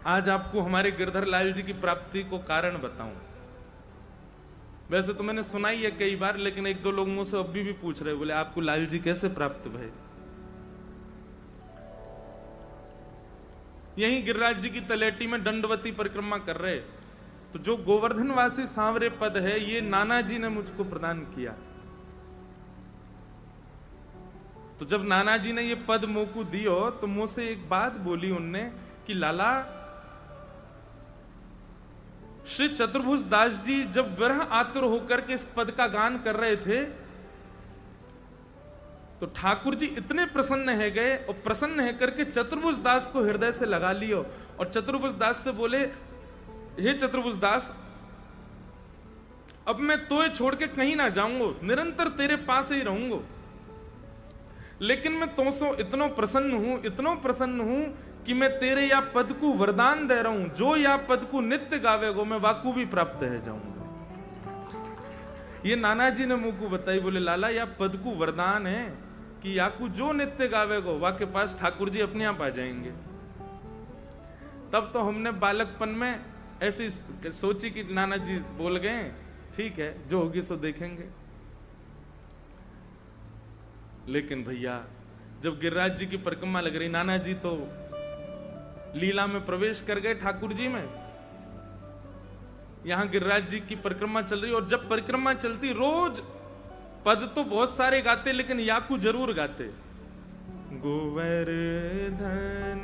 आज आपको हमारे गिरधर लाल जी की प्राप्ति को कारण बताऊं। वैसे तो मैंने सुना ही है कई बार, लेकिन एक दो लोग मुझसे अभी भी पूछ रहे, बोले आपको लाल जी कैसे प्राप्त भय। यहीं गिरिराज जी की तलेटी में दंडवती परिक्रमा कर रहे, तो जो गोवर्धनवासी सांवरे पद है ये नाना जी ने मुझको प्रदान किया। तो जब नाना जी ने ये पद मोकू दियो तो मुझसे एक बात बोली उनने कि लाला, श्री चतुर्भुज दास जी जब विरह आतुर होकर के इस पद का गान कर रहे थे तो ठाकुर जी इतने प्रसन्न है गए, और प्रसन्न है करके चतुर्भुज दास को हृदय से लगा लियो, और चतुर्भुज दास से बोले, हे चतुर्भुज दास, अब मैं तोय छोड़ के कहीं ना जाऊंगा, निरंतर तेरे पास ही रहूंगा। लेकिन मैं तुमसे इतना प्रसन्न हूं कि मैं तेरे या पद को वरदान दे रहा हूं, जो या पद को नित्य गावेगो मैं वाकू भी प्राप्त है जाऊंगा। ये नाना जी ने मुंह को बताई, बोले लाला या पद को वरदान है कि याकू जो नित्य गावेगो वा के पास ठाकुर जी अपने आप आ जाएंगे। तब तो हमने बालकपन में ऐसी सोची कि नाना जी बोल गए, ठीक है जो होगी सो देखेंगे। लेकिन भैया जब गिरिराज जी की परिक्रमा लग रही, नाना जी तो लीला में प्रवेश कर गए ठाकुर जी में, यहां गिरिराज जी की परिक्रमा चल रही, और जब परिक्रमा चलती रोज पद तो बहुत सारे गाते, लेकिन याकू जरूर गाते, गोवर्धन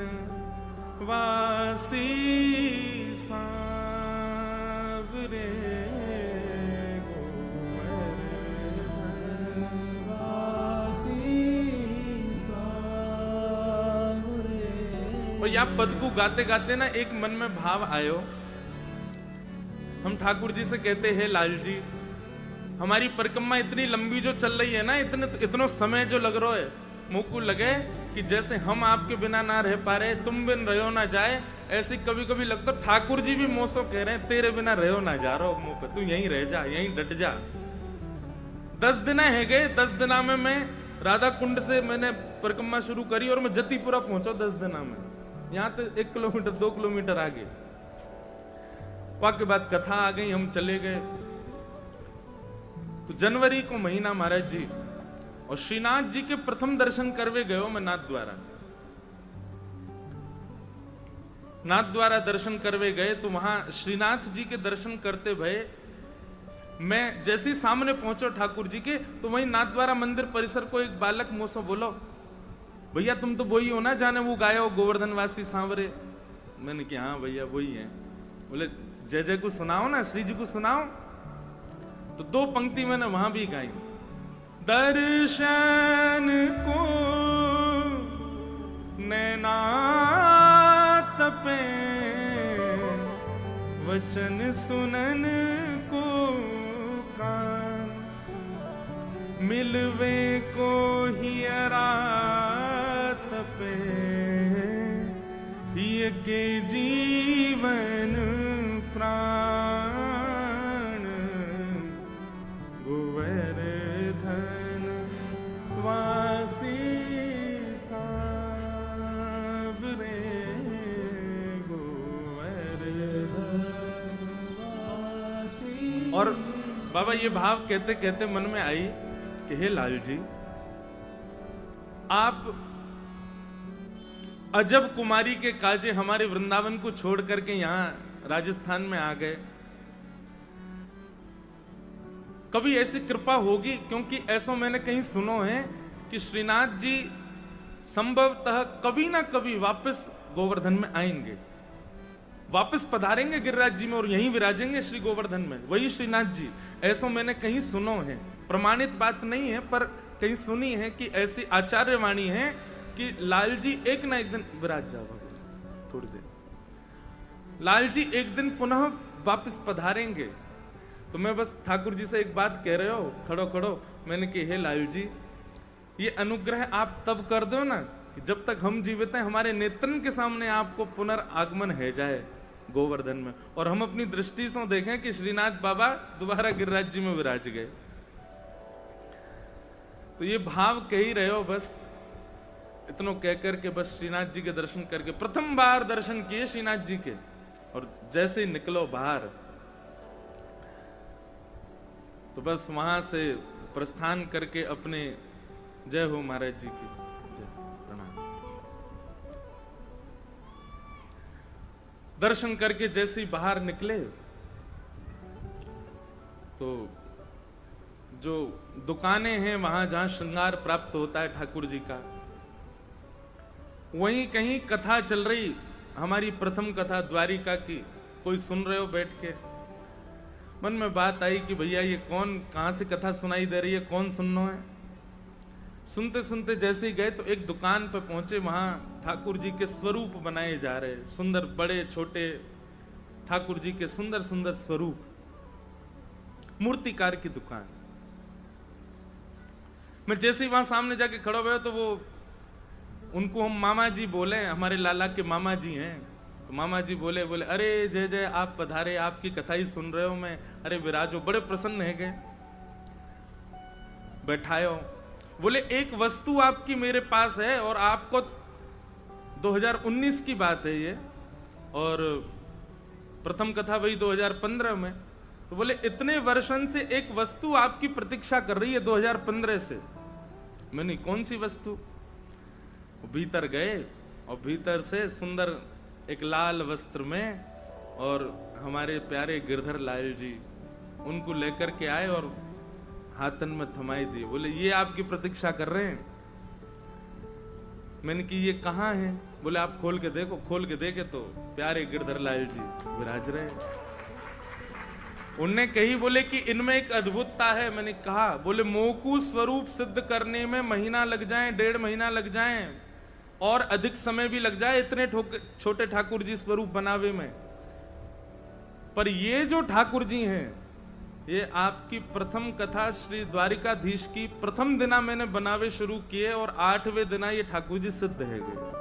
वासी सांवरे, गोवर्धन वासी सांवरे। और या पद को गाते गाते ना एक मन में भाव आयो, हम ठाकुर जी से कहते हैं लाल जी हमारी परिक्रमा इतनी लंबी जो चल रही है ना, इतना समय जो लग रहा है, मुझको लगे कि जैसे हम आपके बिना ना रह पा रहे, तुम बिन रहो ना जाए, ऐसे कभी कभी लगता ठाकुर जी भी मोसो कह रहे हैं तेरे बिना रहो ना जा रहा मुंह पे, तू यहीं रह जा, यहीं डट जा। 10 दिन है गए, 10 दिना में मैं राधा कुंड से मैंने परिक्रमा शुरू करी और मैं जतीपुरा पहुंचा 10 दिना में, यहां तो 1 किलोमीटर 2 किलोमीटर आगे। वाक्य बाद कथा आ गई, हम चले गए। तो जनवरी को महीना महाराज जी, और श्रीनाथ जी के प्रथम दर्शन करवे गयो मैं नाथ द्वारा दर्शन करवे गए। तो वहां श्रीनाथ जी के दर्शन करते भये मैं जैसे ही सामने पहुंचो ठाकुर जी के, तो वहीं नाथ द्वारा मंदिर परिसर को एक बालक मोसो बोलो, भैया तुम तो वही हो ना जाने वो गायो गोवर्धनवासी सांवरे। मैंने कहा हाँ भैया वही है। बोले जय जय को सुनाओ ना, श्री जी को सुनाओ। तो 2 पंक्ति मैंने वहां भी गाई, दर्शन को नैना तपे, वचन सुनन को कान, मिलवे को हियरा तपे, ये के जीवन प्राण, गोवर्धन वासी सांवरे, गोवर्धन वासी। और बाबा ये भाव कहते कहते मन में आई कि हे लाल जी, आप अजब कुमारी के काजे हमारे वृंदावन को छोड़ करके यहां राजस्थान में आ गए। कभी ऐसी कृपा होगी, क्योंकि ऐसा मैंने कहीं सुनो है कि श्रीनाथ जी संभवतः कभी ना कभी वापस गोवर्धन में आएंगे, वापस पधारेंगे गिरिराज जी में और यहीं विराजेंगे श्री गोवर्धन में, वही श्रीनाथ जी। ऐसा मैंने कहीं सुनो है, प्रमाणित बात नहीं है पर कहीं सुनी है कि ऐसी आचार्यवाणी है कि लाल जी एक ना एक दिन विराज जाओ, थोड़ी देर लाल जी एक दिन पुनः वापस पधारेंगे। तो मैं बस ठाकुर जी से एक बात कह रहे हो, खड़ो खड़ो, मैंने कही हे लाल जी, ये अनुग्रह आप तब कर दो ना कि जब तक हम जीवित हैं हमारे नेत्रन के सामने आपको पुनर्आगमन है जाए गोवर्धन में, और हम अपनी दृष्टि से देखें कि श्रीनाथ बाबा दोबारा गिरिराज जी में विराज गए। तो ये भाव कह ही रहे हो बस, इतनो कह करके बस श्रीनाथ जी के दर्शन करके प्रथम बार दर्शन किए श्रीनाथ जी के, और जैसे ही निकलो बाहर तो बस वहां से प्रस्थान करके अपने, जय हो महाराज जी की जय, प्रणाम। दर्शन करके जैसे ही बाहर निकले तो जो दुकानें हैं वहां जहां श्रृंगार प्राप्त होता है ठाकुर जी का, वहीं कहीं कथा चल रही, हमारी प्रथम कथा द्वारिका की, कोई सुन रहे हो बैठ के। मन में बात आई कि भैया ये कौन, कहां से कथा सुनाई दे रही है, कौन सुनना है। सुनते सुनते जैसे ही गए तो एक दुकान पर पहुंचे, वहां ठाकुर जी के स्वरूप बनाए जा रहे, सुंदर बड़े छोटे ठाकुर जी के सुंदर सुंदर स्वरूप, मूर्तिकार की दुकान। मैं जैसे ही वहां सामने जाके खड़ा हुआ तो वो, उनको हम मामा जी बोले, हमारे लाला के मामा जी हैं, तो मामा जी बोले अरे जय जय आप पधारे, आपकी कथा ही सुन रहे हो मैं, अरे विराजो, बड़े प्रसन्न है गए, बैठायो। बोले एक वस्तु आपकी मेरे पास है और आपको 2019 की बात है ये, और प्रथम कथा वही 2015 में, तो बोले इतने वर्षन से एक वस्तु आपकी प्रतीक्षा कर रही है 2015 से। मैंने कौन सी वस्तु? भीतर गए और भीतर से सुंदर एक लाल वस्त्र में, और हमारे प्यारे गिरधर लाल जी उनको लेकर के आए और हाथन में थमाई दिए। बोले ये आपकी प्रतीक्षा कर रहे हैं। मैंने कि ये कहाँ है? बोले आप खोल के देखो। खोल के देखे तो प्यारे गिरधर लाल जी विराज रहे। उनने कही बोले कि इनमें एक अद्भुतता है। मैंने कहा, बोले मोकू स्वरूप सिद्ध करने में महीना लग जाए, 1.5 महीना लग जाए और अधिक समय भी लग जाए इतने छोटे ठाकुर जी स्वरूप बनावे में, पर ये जो ठाकुर जी हैं, ये आपकी प्रथम कथा श्री द्वारिकाधीश की प्रथम दिना मैंने बनावे शुरू किए और 8वें दिना ये ठाकुर जी सिद्ध है गए।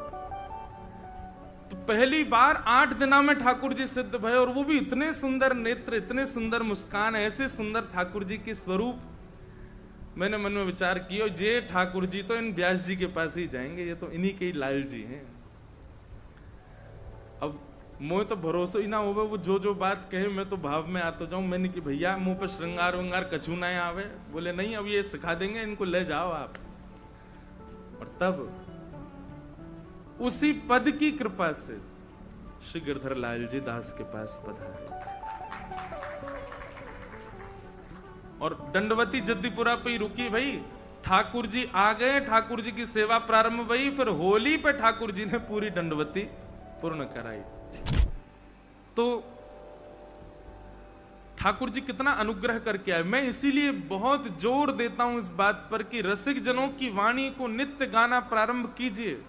तो पहली बार 8 दिना में ठाकुर जी सिद्ध भय, और वो भी इतने सुंदर नेत्र, इतने सुंदर मुस्कान, ऐसे सुंदर ठाकुर जी की स्वरूप। मैंने मन में विचार किया, ये ठाकुर जी तो इन व्यास जी के पास ही जाएंगे, ये तो इन्हीं के ही लाल जी हैं। अब मुझे तो भरोसा ही ना होवे, वो जो जो बात कहे मैं तो भाव में आता जाऊं। मैंने कि भैया मुंह पर श्रृंगार वंगार कछू ना आवे। बोले नहीं, अब ये सिखा देंगे, इनको ले जाओ आप। और तब उसी पद की कृपा से श्री गिरधर लाल जी दास के पास पधारे और दंडवती जद्दीपुरा पे ही रुकी। भाई ठाकुर जी आ गए, ठाकुर जी की सेवा प्रारंभ हुई, फिर होली पे ठाकुर जी ने पूरी दंडवती पूर्ण कराई। तो ठाकुर जी कितना अनुग्रह करके आए। मैं इसीलिए बहुत जोर देता हूं इस बात पर कि रसिक जनों की वाणी को नित्य गाना प्रारंभ कीजिए।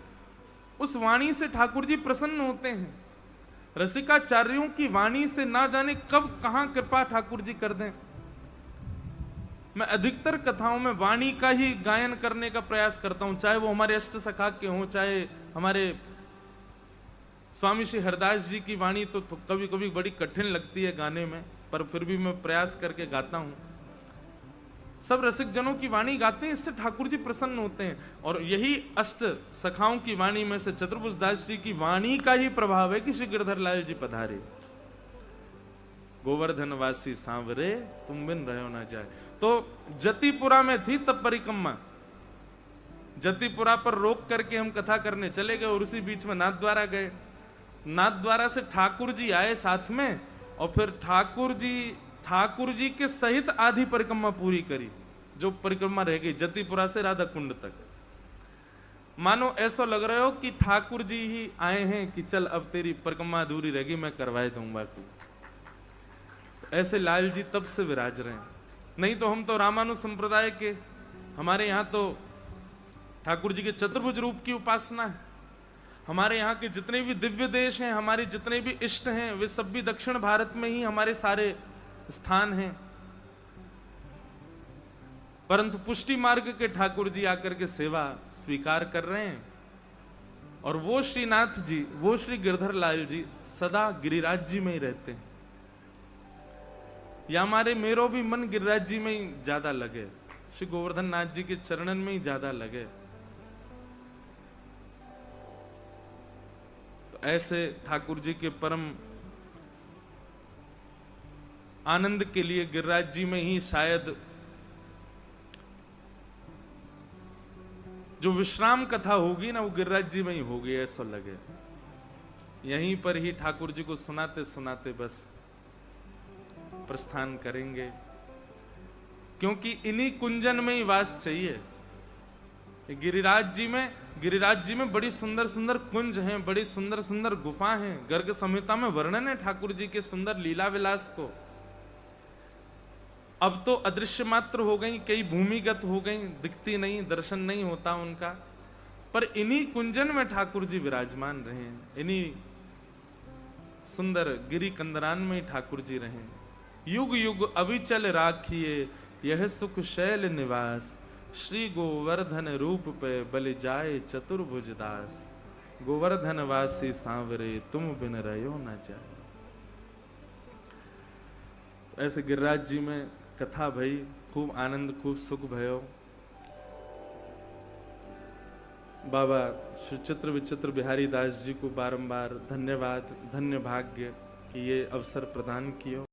उस वाणी से ठाकुर जी प्रसन्न होते हैं। रसिकाचार्यों की वाणी से ना जाने कब कहां कृपा ठाकुर जी कर दें। मैं अधिकतर कथाओं में वाणी का ही गायन करने का प्रयास करता हूं, चाहे वो हमारे अष्ट सखा के हों, चाहे हमारे स्वामी श्री हरदास जी की वाणी तो कभी कभी बड़ी कठिन लगती है गाने में, पर फिर भी मैं प्रयास करके गाता हूं। सब रसिक जनों की वाणी गाते हैं, इससे ठाकुर जी प्रसन्न होते हैं। और यही अष्ट सखाओं की वाणी में से चतुर्भुज दास जी की वाणी का ही प्रभाव है कि श्री गिरधर लाल जी पधारे। गोवर्धन वासी सांवरे तुम बिन रहो ना जाए। तो जतिपुरा में थी तब परिक्रमा, जतिपुरा पर रोक करके हम कथा करने चले गए और उसी बीच में नाथद्वारा गए। नाथद्वारा से ठाकुर जी आए साथ में, और फिर ठाकुर जी के सहित आधी परिक्रमा पूरी करी, जो परिक्रमा रह गई जतिपुरा से राधा कुंड तक। मानो ऐसा लग रहा हो कि ठाकुर जी ही आए हैं कि चल अब तेरी परिक्रमा अधूरी रहेगी, मैं करवाए दूंगा तू। ऐसे लाल जी तब से विराज रहे हैं। नहीं तो हम तो रामानु संप्रदाय के, हमारे यहाँ तो ठाकुर जी के चतुर्भुज रूप की उपासना है। हमारे यहाँ के जितने भी दिव्य देश हैं, हमारे जितने भी इष्ट हैं, वे सब भी दक्षिण भारत में ही हमारे सारे स्थान हैं। परंतु पुष्टि मार्ग के ठाकुर जी आकर के सेवा स्वीकार कर रहे हैं। और वो श्रीनाथ जी, वो श्री गिरधर लाल जी सदा गिरिराज जी में ही रहते हैं। या हमारे मेरो भी मन गिरिराज जी में ही ज्यादा लगे, श्री गोवर्धन नाथ जी के चरणन में ही ज्यादा लगे। तो ऐसे ठाकुर जी के परम आनंद के लिए गिरिराज जी में ही शायद जो विश्राम कथा होगी ना, वो गिरिराज जी में ही होगी, ऐसा लगे। यहीं पर ही ठाकुर जी को सुनाते सुनाते बस प्रस्थान करेंगे, क्योंकि इन्हीं कुंजन में ही वास चाहिए। गिरिराज जी में बड़ी सुंदर सुंदर कुंज हैं, बड़ी सुंदर सुंदर गुफा हैं। गर्ग संहिता में वर्णन है ठाकुर जी के सुंदर लीला विलास को। अब तो अदृश्य मात्र हो गई, कई भूमिगत हो गई, दिखती नहीं, दर्शन नहीं होता उनका, पर इन्हीं कुंजन में ठाकुर जी विराजमान रहे, इन्हीं सुंदर गिरी कंदरान में ठाकुर जी रहे। युग युग अविचल राखिए यह सुख शैल निवास, श्री गोवर्धन रूप पे बलि जाए चतुर्भुज दास, गोवर्धन वासी सांवरे तुम बिन रहो न जाए। ऐसे गिरिराज जी में कथा भई, खूब आनंद, खूब सुख भयो। बाबा श्री चित्र विचित्र बिहारी दास जी को बारंबार धन्यवाद, धन्य भाग्य कि ये अवसर प्रदान कियो।